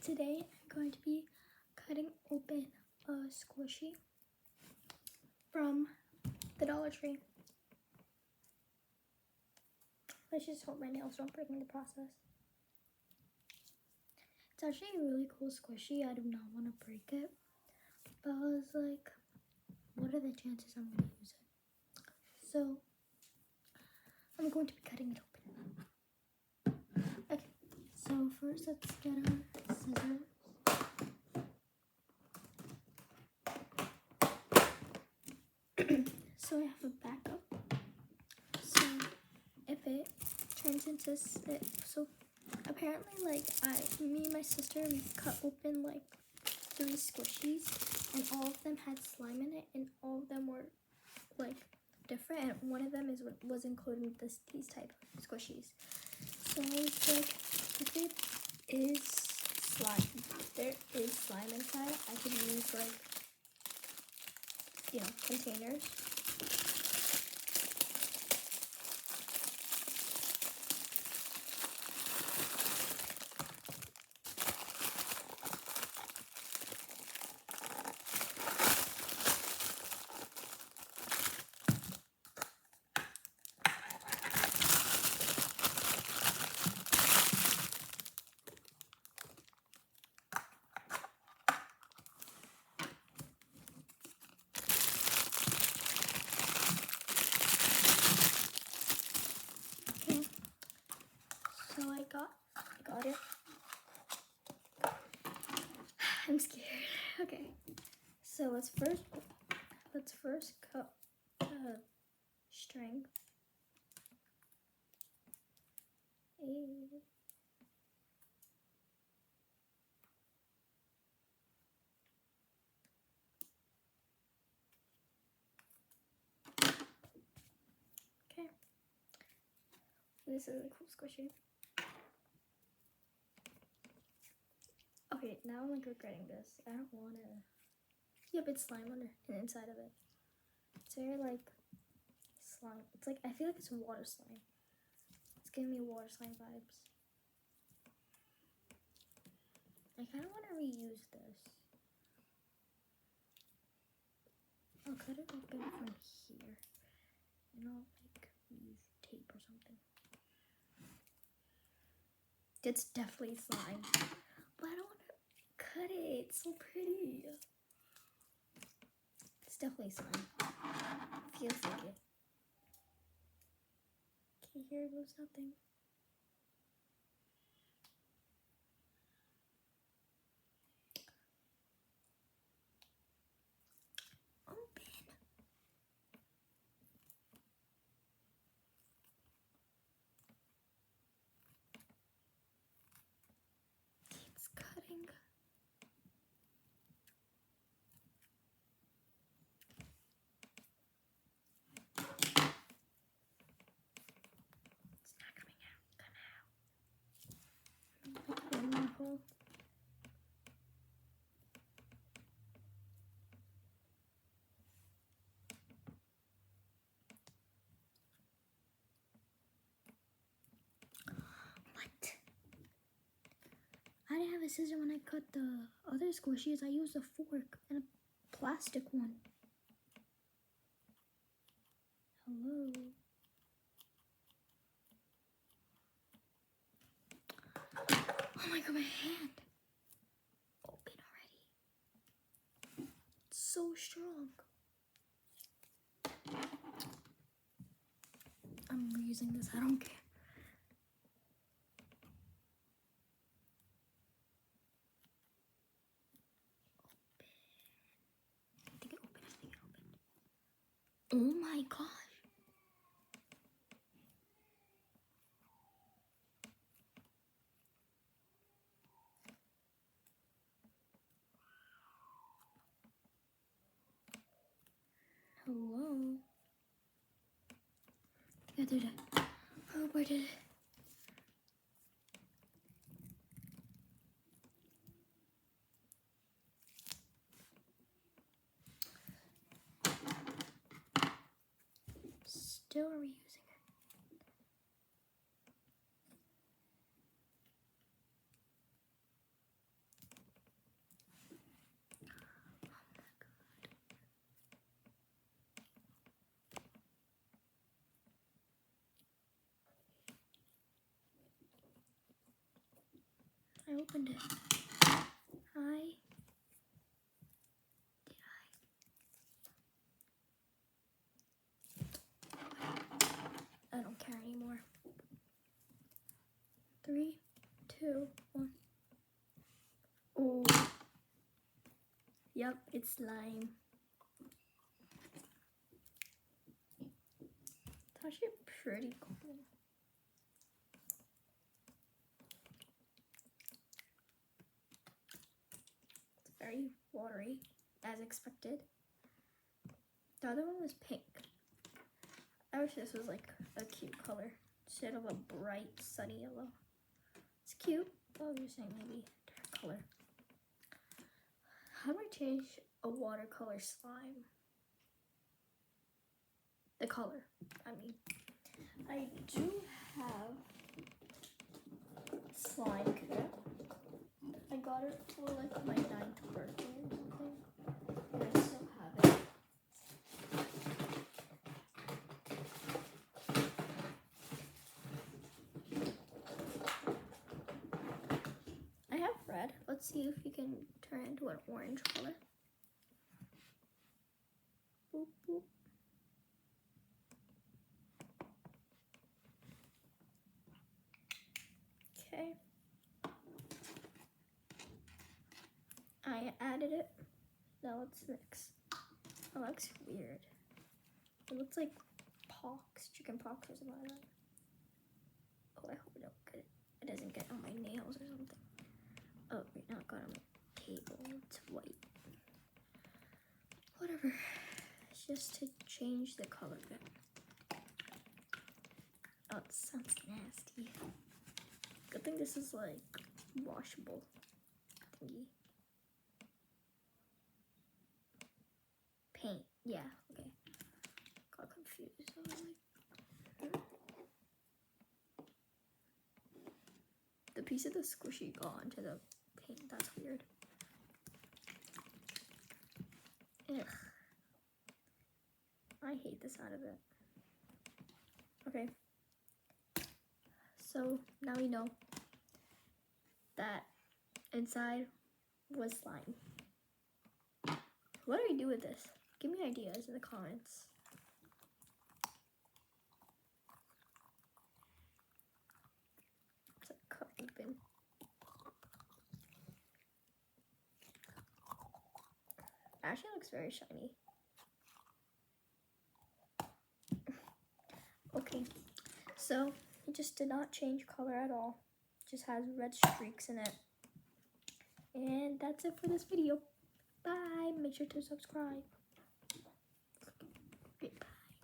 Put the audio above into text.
Today I'm going to be cutting open a squishy from the Dollar Tree. Let's just hope my nails don't break in the process. It's actually a really cool squishy. I do not want to break it, but I was like, what are the chances I'm going to use it? So I'm going to be cutting it open. Okay, so first let's get our scissors. So I have a backup. So if it turns into so apparently like me and my sister, we cut open like 3 squishies and all of them had slime in it and all of them were like different, and one of them was included with these type of squishies. So I was like, if it is slime, if there is slime inside, I could use like, you know, containers. So I got it. I'm scared. Okay. So let's first cut the string. Okay. This is a cool squishy. Okay, now I'm like regretting this. I don't want to. Yep, it's slime on the inside of it. It's very like slime. It's like, I feel like it's water slime. It's giving me water slime vibes. I kind of want to reuse this. I'll cut it open from here. And I'll like use tape or something. It's definitely slime. But I don't want to cut it. It's so pretty. It's definitely slime. Feels like it. Okay, here goes nothing. Keeps cutting. It's not coming out. Come out. What? I didn't have a scissor when I cut the other squishies. I used a fork and a plastic one. Hello. Oh my god, my hand. Open already. It's so strong. I'm reusing this. I don't care. I think it opened. Oh my gosh. Hello. Yeah, did it. Oh, I did it. Still reusing it. I opened it. I don't care anymore. 3, 2, 1. Oh. Yep, it's slime. It's actually pretty cool. It's very watery, as expected. The other one was pink. I wish this was like a cute color instead of a bright sunny yellow. It's cute. Oh, you're saying maybe dark color. How do I change a watercolor slime? The color, I mean. I do have slime kit. I got it for like my 9th birthday or something. And I still have it. I have red. Let's see if we can turn it into an orange color. Boop, boop. Okay. I added it. Now let's mix. Oh, that looks weird. It looks like pox, chicken pox or something like that. Oh, I hope it doesn't get on my nails or something. Oh, wait, not got on my table. It's white. Whatever. It's just to change the color of it. Oh, it sounds nasty. Good thing this is like washable thingy. Paint, yeah, okay. Got confused. I was like, the piece of the squishy got onto the paint. That's weird. Ugh. I hate the sound of it. Okay. So now we know that inside was slime. What do we do with this? Give me ideas in the comments. It's like cut open. Actually looks very shiny. Okay, so it just did not change color at all. It just has red streaks in it. And that's it for this video. Bye. Make sure to subscribe.